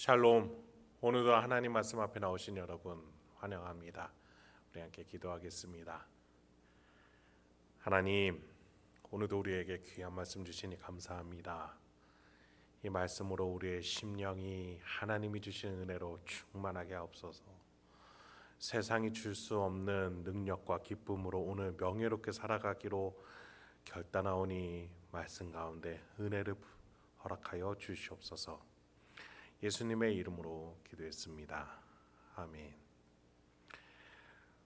샬롬. 오늘도 하나님 말씀 앞에 나오신 여러분 환영합니다. 우리 함께 기도하겠습니다. 하나님, 오늘도 우리에게 귀한 말씀 주시니 감사합니다. 이 말씀으로 우리의 심령이 하나님이 주시는 은혜로 충만하게 하옵소서. 세상이 줄 수 없는 능력과 기쁨으로 오늘 명예롭게 살아가기로 결단하오니 말씀 가운데 은혜를 허락하여 주시옵소서. 예수님의 이름으로 기도했습니다. 아멘.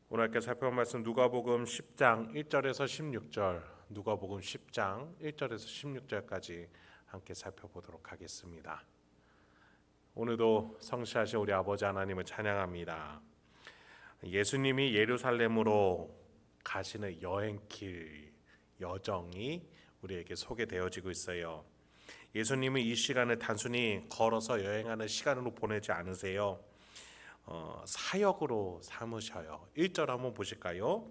오늘 함께 살펴볼 말씀 누가복음 10장 1절에서 16절, 누가복음 10장 1절에서 16절까지 함께 살펴보도록 하겠습니다. 오늘도 성실하신 우리 아버지 하나님을 찬양합니다. 예수님이 예루살렘으로 가시는 여행길, 여정이 우리에게 소개되어지고 있어요. 예수님은 이 시간을 단순히 걸어서 여행하는 시간으로 보내지 않으세요. 사역으로 삼으셔요. 1절 한번 보실까요?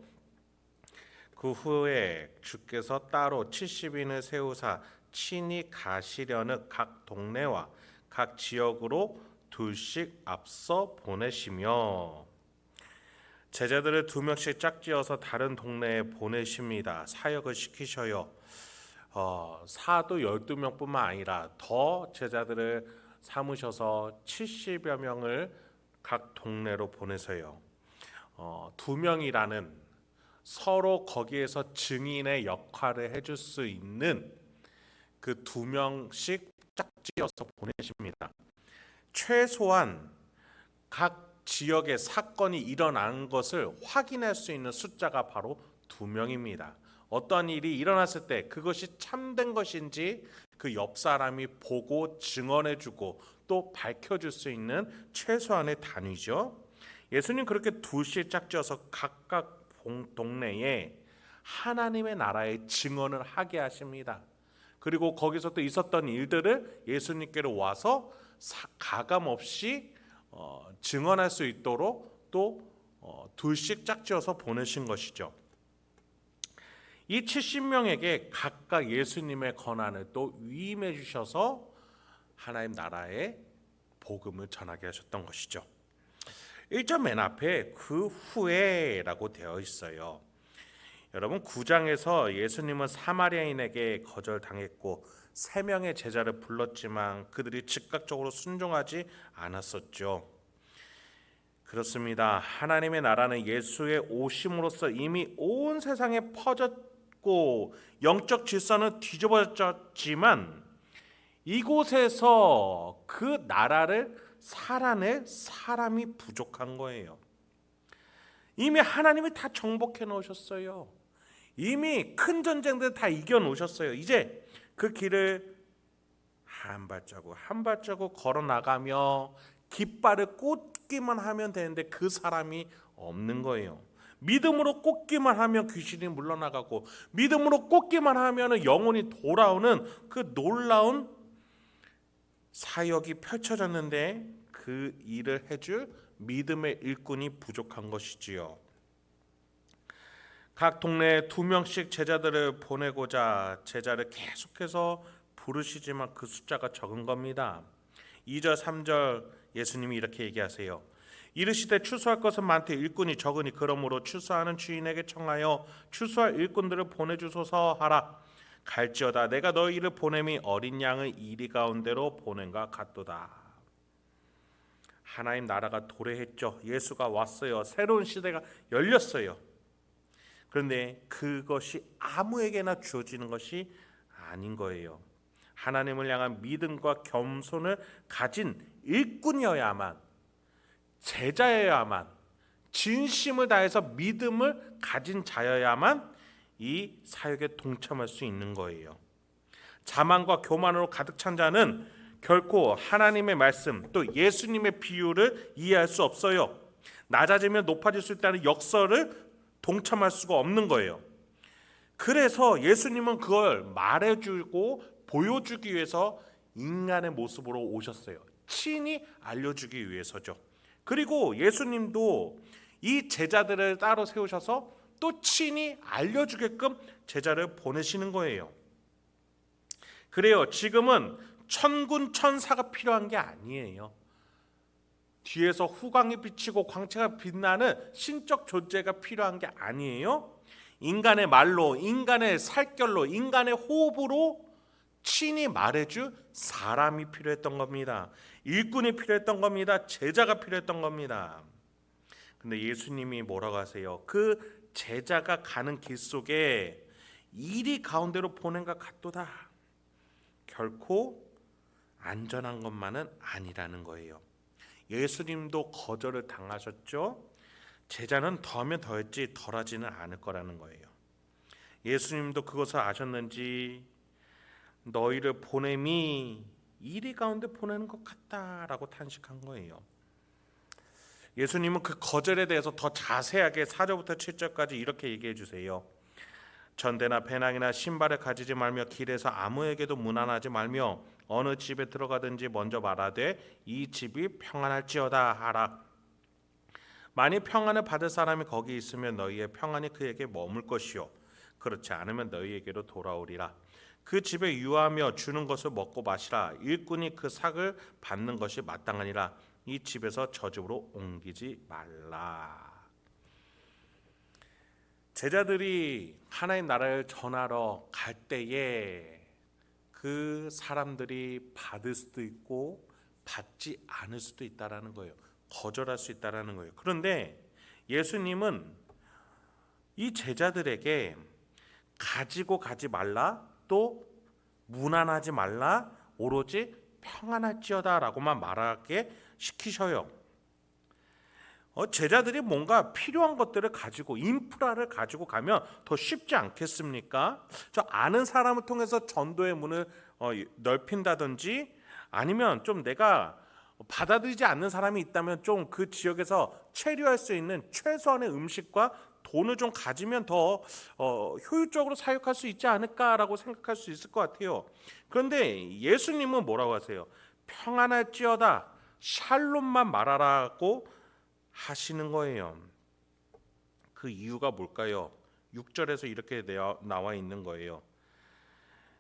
그 후에 주께서 따로 70인을 세우사 친히 가시려는 각 동네와 각 지역으로 둘씩 앞서 보내시며 제자들을 2명씩 짝지어서 다른 동네에 보내십니다. 사역을 시키셔요. 사도 12명뿐만 아니라 더 제자들을 삼으셔서 70여 명을 각 동네로 보내서요. 2명이라는 서로 거기에서 증인의 역할을 해줄 수 있는 그 2명씩 짝지어서 보내십니다. 최소한 각 지역에 사건이 일어난 것을 확인할 수 있는 숫자가 바로 2명입니다. 어떤 일이 일어났을 때 그것이 참된 것인지 그 옆 사람이 보고 증언해주고 또 밝혀줄 수 있는 최소한의 단위죠. 예수님 그렇게 둘씩 짝지어서 각각 동네에 하나님의 나라의 증언을 하게 하십니다. 그리고 거기서 또 있었던 일들을 예수님께로 와서 가감없이 증언할 수 있도록 또 둘씩 짝지어서 보내신 것이죠. 이 70명에게 각각 예수님의 권한을 또 위임해 주셔서 하나님 나라의 복음을 전하게 하셨던 것이죠. 1절 맨 앞에 그 후에라고 되어 있어요. 여러분 9장에서 예수님은 사마리아인에게 거절당했고 3명의 제자를 불렀지만 그들이 즉각적으로 순종하지 않았었죠. 그렇습니다. 하나님의 나라는 예수의 오심으로써 이미 온 세상에 퍼졌고 영적 질서는 뒤집어졌지만 이곳에서 그 나라를 살아낼 사람이 부족한 거예요. 이미 하나님이 다 정복해 놓으셨어요. 이미 큰 전쟁들 다 이겨 놓으셨어요. 이제 그 길을 한 발자국 한 발자국 걸어 나가며 깃발을 꽂기만 하면 되는데 그 사람이 없는 거예요. 믿음으로 꽂기만 하면 귀신이 물러나가고 믿음으로 꽂기만 하면 영혼이 돌아오는 그 놀라운 사역이 펼쳐졌는데 그 일을 해줄 믿음의 일꾼이 부족한 것이지요. 각 동네에 2명씩 제자들을 보내고자 제자를 계속해서 부르시지만 그 숫자가 적은 겁니다. 2절 3절 예수님이 이렇게 얘기하세요. 이르시되 추수할 것은 많되 일꾼이 적으니 그러므로 추수하는 주인에게 청하여 추수할 일꾼들을 보내주소서 하라. 갈지어다 내가 너희를 보냄이 어린 양을 이리 가운데로 보낸과 같도다. 하나님 나라가 도래했죠. 예수가 왔어요. 새로운 시대가 열렸어요. 그런데 그것이 아무에게나 주어지는 것이 아닌 거예요. 하나님을 향한 믿음과 겸손을 가진 일꾼이어야만, 제자여야만, 진심을 다해서 믿음을 가진 자여야만 이 사역에 동참할 수 있는 거예요. 자만과 교만으로 가득 찬 자는 결코 하나님의 말씀 또 예수님의 비유를 이해할 수 없어요. 낮아지면 높아질 수 있다는 역설을 동참할 수가 없는 거예요. 그래서 예수님은 그걸 말해주고 보여주기 위해서 인간의 모습으로 오셨어요. 친히 알려주기 위해서죠. 그리고 예수님도 이 제자들을 따로 세우셔서 또 친히 알려주게끔 제자를 보내시는 거예요. 그래요. 지금은 천군 천사가 필요한 게 아니에요. 뒤에서 후광이 비치고 광채가 빛나는 신적 존재가 필요한 게 아니에요. 인간의 말로, 인간의 살결로, 인간의 호흡으로 친히 말해줄 사람이 필요했던 겁니다. 일꾼이 필요했던 겁니다. 제자가 필요했던 겁니다. 근데 예수님이 뭐라고 하세요? 그 제자가 가는 길 속에 이리 가운데로 보낸 것 같도다. 결코 안전한 것만은 아니라는 거예요. 예수님도 거절을 당하셨죠. 제자는 더하면 더했지 덜하지는 않을 거라는 거예요. 예수님도 그것을 아셨는지 너희를 보냄이 이리 가운데 보내는 것 같다라고 탄식한 거예요. 예수님은 그 거절에 대해서 더 자세하게 4절부터 7절까지 이렇게 얘기해 주세요. 전대나 배낭이나 신발을 가지지 말며 길에서 아무에게도 문안하지 말며 어느 집에 들어가든지 먼저 말하되 이 집이 평안할지어다 하라. 만일 평안을 받을 사람이 거기 있으면 너희의 평안이 그에게 머물 것이요 그렇지 않으면 너희에게로 돌아오리라. 그 집에 유하며 주는 것을 먹고 마시라. 일꾼이 그 삭을 받는 것이 마땅하니라. 이 집에서 저 집으로 옮기지 말라. 제자들이 하나님 나라를 전하러 갈 때에 그 사람들이 받을 수도 있고 받지 않을 수도 있다라는 거예요. 거절할 수 있다라는 거예요. 그런데 예수님은 이 제자들에게 가지고 가지 말라, 또 무난하지 말라, 오로지 평안할지어다라고만 말하게 시키셔요. 제자들이 뭔가 필요한 것들을 가지고 인프라를 가지고 가면 더 쉽지 않겠습니까? 저 아는 사람을 통해서 전도의 문을 넓힌다든지 아니면 좀 내가 받아들이지 않는 사람이 있다면 좀 그 지역에서 체류할 수 있는 최소한의 음식과 돈을 좀 가지면 더 효율적으로 사역할 수 있지 않을까라고 생각할 수 있을 것 같아요. 그런데 예수님은 뭐라고 하세요? 평안할지어다, 샬롬만 말하라고 하시는 거예요. 그 이유가 뭘까요? 6절에서 이렇게 나와 있는 거예요.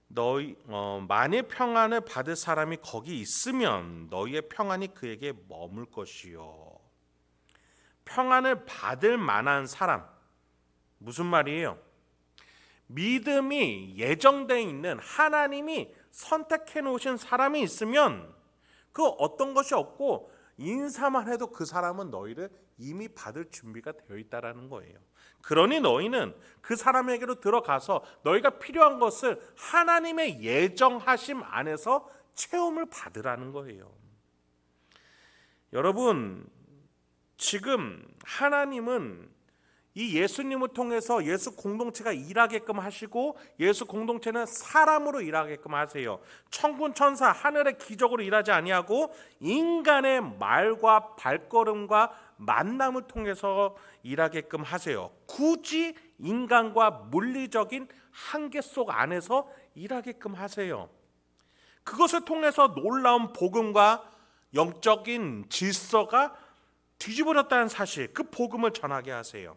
너희 만일 평안을 받을 사람이 거기 있으면 너희의 평안이 그에게 머물 것이요. 평안을 받을 만한 사람, 무슨 말이에요? 믿음이 예정되어 있는, 하나님이 선택해 놓으신 사람이 있으면 그 어떤 것이 없고 인사만 해도 그 사람은 너희를 이미 받을 준비가 되어 있다라는 거예요. 그러니 너희는 그 사람에게로 들어가서 너희가 필요한 것을 하나님의 예정하심 안에서 체험을 받으라는 거예요. 여러분, 지금 하나님은 이 예수님을 통해서 예수 공동체가 일하게끔 하시고 예수 공동체는 사람으로 일하게끔 하세요. 천군 천사 하늘의 기적으로 일하지 아니하고 인간의 말과 발걸음과 만남을 통해서 일하게끔 하세요. 굳이 인간과 물리적인 한계 속 안에서 일하게끔 하세요. 그것을 통해서 놀라운 복음과 영적인 질서가 뒤집어졌다는 사실, 그 복음을 전하게 하세요.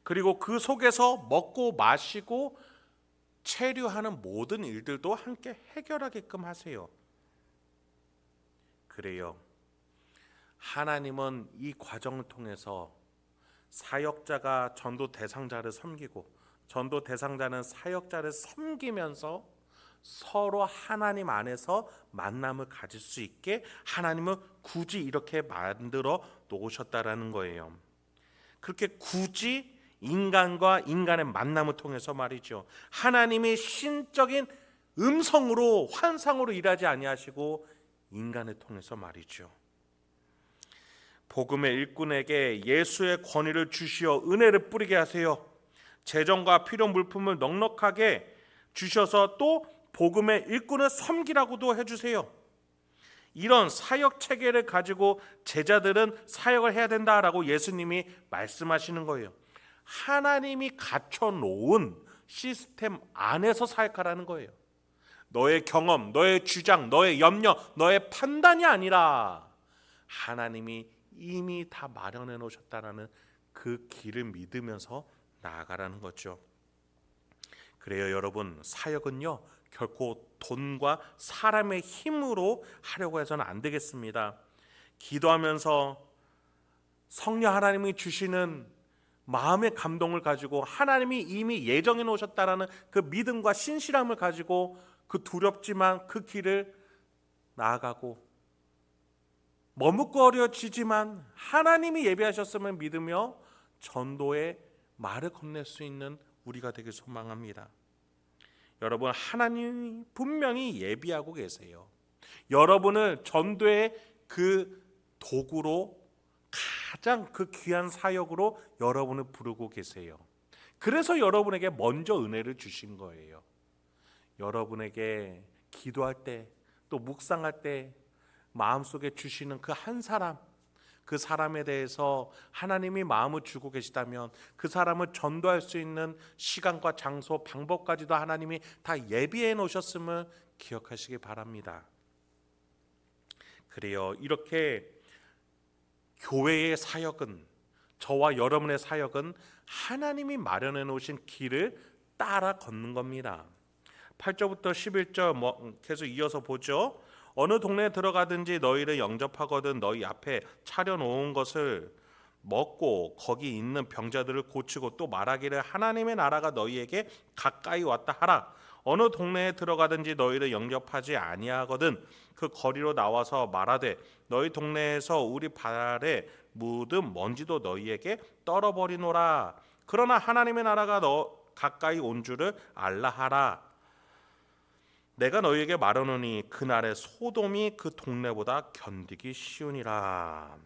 그리고 그 속에서 먹고 마시고 체류하는 모든 일들도 함께 해결하게끔 하세요. 그래요. 하나님은 이 과정을 통해서 사역자가 전도 대상자를 섬기고 전도 대상자는 사역자를 섬기면서 서로 하나님 안에서 만남을 가질 수 있게 하나님은 굳이 이렇게 만들어 놓으셨다라는 거예요. 그렇게 굳이 인간과 인간의 만남을 통해서 말이죠. 하나님이 신적인 음성으로 환상으로 일하지 아니하시고 인간을 통해서 말이죠. 복음의 일꾼에게 예수의 권위를 주시어 은혜를 뿌리게 하세요. 재정과 필요 물품을 넉넉하게 주셔서 또 복음의 일꾼을 섬기라고도 해주세요. 이런 사역 체계를 가지고 제자들은 사역을 해야 된다라고 예수님이 말씀하시는 거예요. 하나님이 갖춰놓은 시스템 안에서 사역하라는 거예요. 너의 경험, 너의 주장, 너의 염려, 너의 판단이 아니라 하나님이 이미 다 마련해 놓으셨다라는 그 길을 믿으면서 나아가라는 거죠. 그래요, 여러분. 사역은요 결코 돈과 사람의 힘으로 하려고 해서는 안 되겠습니다. 기도하면서 성령 하나님이 주시는 마음의 감동을 가지고 하나님이 이미 예정해 놓으셨다라는 그 믿음과 신실함을 가지고 그 두렵지만 그 길을 나아가고 머뭇거려지지만 하나님이 예비하셨음을 믿으며 전도의 말을 건넬 수 있는 우리가 되길 소망합니다. 여러분, 하나님이 분명히 예비하고 계세요. 여러분을 전도의 그 도구로 가장 그 귀한 사역으로 여러분을 부르고 계세요. 그래서 여러분에게 먼저 은혜를 주신 거예요. 여러분에게 기도할 때 또 묵상할 때 마음속에 주시는 그 한 사람, 그 사람에 대해서 하나님이 마음을 주고 계시다면 그 사람을 전도할 수 있는 시간과 장소, 방법까지도 하나님이 다 예비해 놓으셨음을 기억하시기 바랍니다. 그래요. 이렇게 교회의 사역은, 저와 여러분의 사역은 하나님이 마련해 놓으신 길을 따라 걷는 겁니다. 8절부터 11절 계속 이어서 보죠. 어느 동네에 들어가든지 너희를 영접하거든 너희 앞에 차려놓은 것을 먹고 거기 있는 병자들을 고치고 또 말하기를 하나님의 나라가 너희에게 가까이 왔다 하라. 어느 동네에 들어가든지 너희를 영접하지 아니하거든 그 거리로 나와서 말하되 너희 동네에서 우리 발에 묻은 먼지도 너희에게 떨어버리노라. 그러나 하나님의 나라가 가까이 온 줄을 알라 하라. 내가 너희에게 말하노니 그날의 소돔이 그 동네보다 견디기 쉬우니라.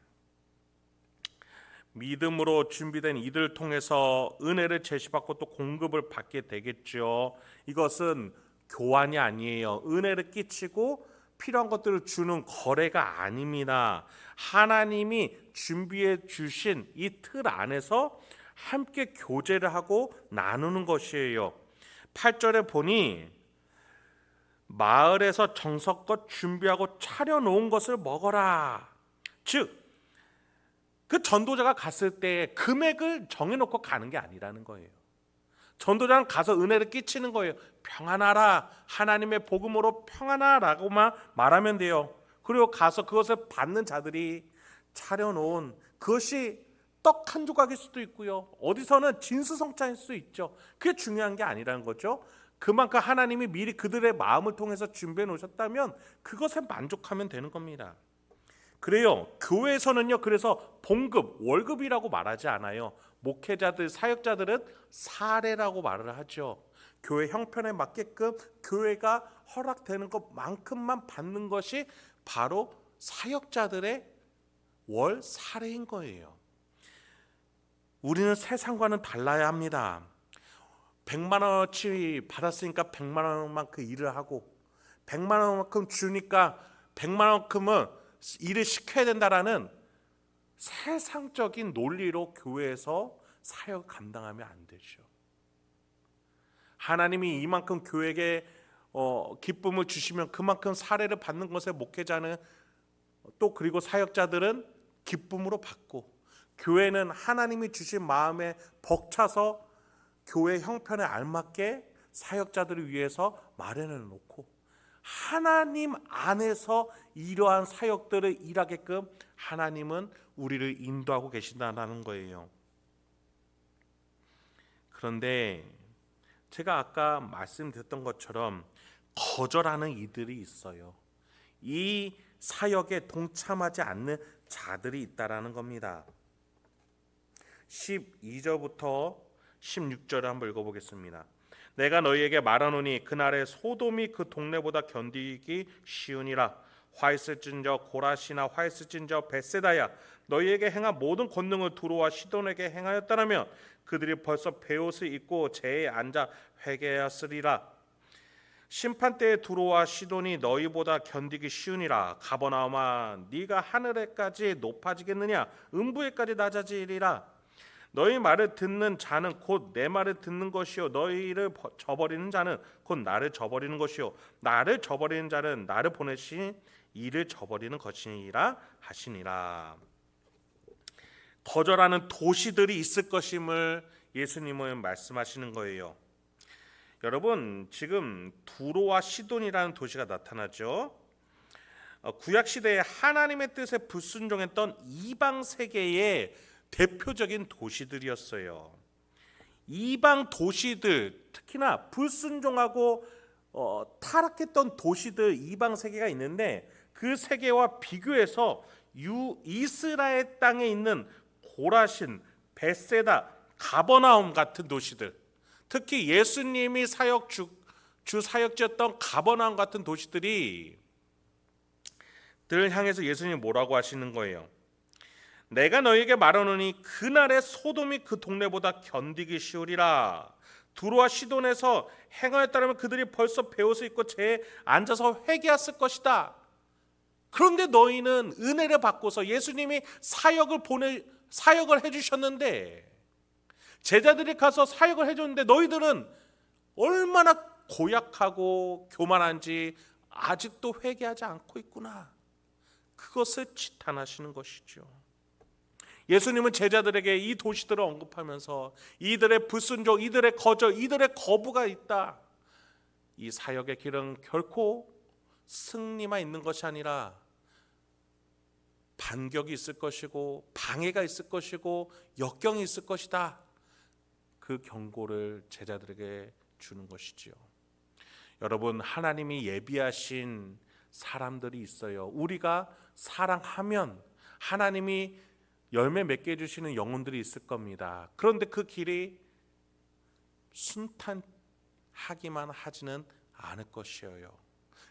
믿음으로 준비된 이들을 통해서 은혜를 제시받고 또 공급을 받게 되겠죠. 이것은 교환이 아니에요. 은혜를 끼치고 필요한 것들을 주는 거래가 아닙니다. 하나님이 준비해 주신 이 틀 안에서 함께 교제를 하고 나누는 것이에요. 8절에 보니 마을에서 정성껏 준비하고 차려놓은 것을 먹어라. 즉, 그 전도자가 갔을 때 금액을 정해놓고 가는 게 아니라는 거예요. 전도자는 가서 은혜를 끼치는 거예요. 평안하라, 하나님의 복음으로 평안하라고만 말하면 돼요. 그리고 가서 그것을 받는 자들이 차려놓은 그것이 떡 한 조각일 수도 있고요, 어디서는 진수성찬일 수도 있죠. 그게 중요한 게 아니라는 거죠. 그만큼 하나님이 미리 그들의 마음을 통해서 준비해 놓으셨다면 그것에 만족하면 되는 겁니다. 그래요. 교회에서는요, 그래서 봉급, 월급이라고 말하지 않아요. 목회자들, 사역자들은 사례라고 말을 하죠. 교회 형편에 맞게끔 교회가 허락되는 것만큼만 받는 것이 바로 사역자들의 월 사례인 거예요. 우리는 세상과는 달라야 합니다. 100만 원어치 받았으니까 100만 원만큼 일을 하고 100만 원만큼 주니까 100만 원만큼은 일을 시켜야 된다라는 세상적인 논리로 교회에서 사역을 감당하면 안 되죠. 하나님이 이만큼 교회에게 기쁨을 주시면 그만큼 사례를 받는 것에 목회자는 또 그리고 사역자들은 기쁨으로 받고, 교회는 하나님이 주신 마음에 벅차서 교회 형편에 알맞게 사역자들을 위해서 마련해 놓고 하나님 안에서 이러한 사역들을 일하게끔 하나님은 우리를 인도하고 계신다는 거예요. 그런데 제가 아까 말씀드렸던 것처럼 거절하는 이들이 있어요. 이 사역에 동참하지 않는 자들이 있다라는 겁니다. 12절부터 16절을 한번 읽어보겠습니다. 내가 너희에게 말하노니 그날에 소돔이 그 동네보다 견디기 쉬우니라. 화했을진저 고라시나 화했을진저 벳세다야, 너희에게 행한 모든 권능을 두로와 시돈에게 행하였다라면 그들이 벌써 베옷을 입고 제에 앉아 회개하였으리라. 심판때에 두로와 시돈이 너희보다 견디기 쉬우니라. 가버나움아, 네가 하늘에까지 높아지겠느냐? 음부에까지 낮아지리라. 너희 말을 듣는 자는 곧 내 말을 듣는 것이요, 너희를 저버리는 자는 곧 나를 저버리는 것이요, 나를 저버리는 자는 나를 보내신 이를 저버리는 것이니라 하시니라. 거절하는 도시들이 있을 것임을 예수님은 말씀하시는 거예요. 여러분, 지금 두로와 시돈이라는 도시가 나타나죠. 구약 시대에 하나님의 뜻에 불순종했던 이방 세계의 대표적인 도시들이었어요. 이방 도시들, 특히나 불순종하고 타락했던 도시들, 이방 세계가 있는데 그 세계와 비교해서 이스라엘 땅에 있는 고라신, 벳세다, 가버나움 같은 도시들, 특히 예수님이 주 사역지였던 가버나움 같은 도시들이 들 향해서 예수님이 뭐라고 하시는 거예요? 내가 너희에게 말하노니 그날의 소돔이 그 동네보다 견디기 쉬우리라. 두로와 시돈에서 행하였다면 그들이 벌써 베옷을 입고 죄에 앉아서 회개했을 것이다. 그런데 너희는 은혜를 받고서 예수님이 사역을 해주셨는데, 제자들이 가서 사역을 해줬는데 너희들은 얼마나 고약하고 교만한지 아직도 회개하지 않고 있구나. 그것을 지탄하시는 것이죠. 예수님은 제자들에게 이 도시들을 언급하면서 이들의 불순종, 이들의 거절, 이들의 거부가 있다. 이 사역의 길은 결코 승리만 있는 것이 아니라 반격이 있을 것이고 방해가 있을 것이고 역경이 있을 것이다. 그 경고를 제자들에게 주는 것이지요. 여러분, 하나님이 예비하신 사람들이 있어요. 우리가 사랑하면 하나님이 열매 맺게 해주시는 영혼들이 있을 겁니다. 그런데 그 길이 순탄하기만 하지는 않을 것이에요.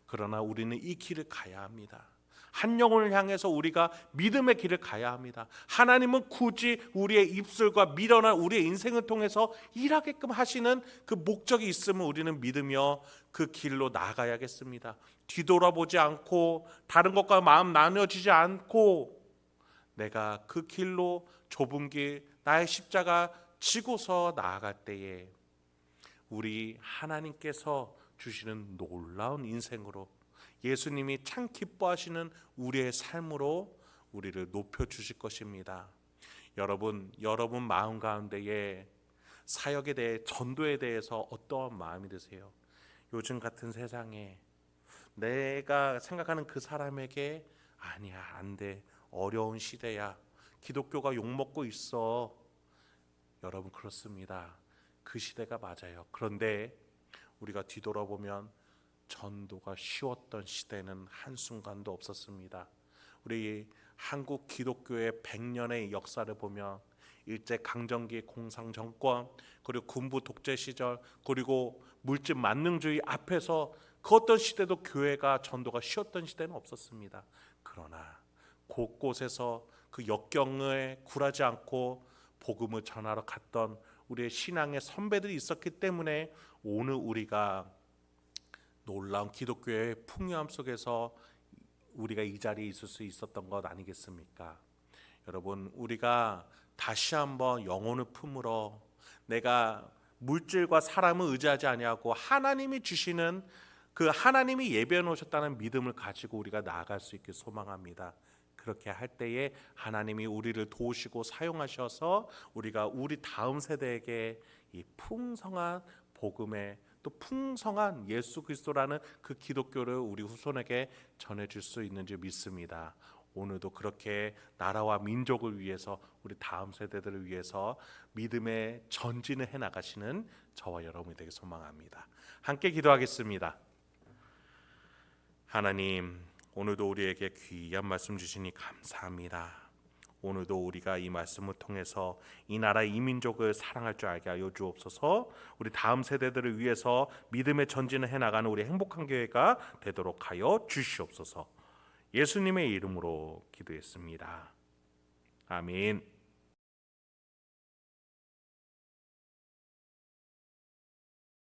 그러나 우리는 이 길을 가야 합니다. 한 영혼을 향해서 우리가 믿음의 길을 가야 합니다. 하나님은 굳이 우리의 입술과 미련한 우리의 인생을 통해서 일하게끔 하시는 그 목적이 있음을 우리는 믿으며 그 길로 나아가야겠습니다. 뒤돌아보지 않고 다른 것과 마음 나누어지지 않고 내가 그 길로 좁은 길, 나의 십자가 지고서 나아갈 때에 우리 하나님께서 주시는 놀라운 인생으로, 예수님이 참 기뻐하시는 우리의 삶으로 우리를 높여주실 것입니다. 여러분 마음 가운데에 사역에 대해, 전도에 대해서 어떠한 마음이 드세요? 요즘 같은 세상에 내가 생각하는 그 사람에게 아니야, 안 돼, 어려운 시대야, 기독교가 욕먹고 있어. 여러분, 그렇습니다. 그 시대가 맞아요. 그런데 우리가 뒤돌아보면 전도가 쉬웠던 시대는 한순간도 없었습니다. 우리 한국 기독교의 100년의 역사를 보면 일제강점기 공산정권, 그리고 군부 독재 시절, 그리고 물질 만능주의 앞에서 그 어떤 시대도 교회가 전도가 쉬웠던 시대는 없었습니다. 그러나 곳곳에서 그 역경에 굴하지 않고 복음을 전하러 갔던 우리의 신앙의 선배들이 있었기 때문에 오늘 우리가 놀라운 기독교의 풍요함 속에서 우리가 이 자리에 있을 수 있었던 것 아니겠습니까? 여러분, 우리가 다시 한번 영혼을 품으러 내가 물질과 사람을 의지하지 아니하고 하나님이 주시는 그 하나님이 예배해 놓으셨다는 믿음을 가지고 우리가 나아갈 수 있길 소망합니다. 그렇게 할 때에 하나님이 우리를 도우시고 사용하셔서 우리가 우리 다음 세대에게 이 풍성한 복음의, 또 풍성한 예수 그리스도라는 그 기독교를 우리 후손에게 전해줄 수 있는지 믿습니다. 오늘도 그렇게 나라와 민족을 위해서, 우리 다음 세대들을 위해서 믿음의 전진을 해나가시는 저와 여러분이 되길 소망합니다. 함께 기도하겠습니다. 하나님, 오늘도 우리에게 귀한 말씀 주시니 감사합니다. 오늘도 우리가 이 말씀을 통해서 이 나라, 이 민족을 사랑할 줄 알게 하여 주옵소서. 우리 다음 세대들을 위해서 믿음의 전진을 해나가는 우리 행복한 교회가 되도록 하여 주시옵소서. 예수님의 이름으로 기도했습니다. 아멘.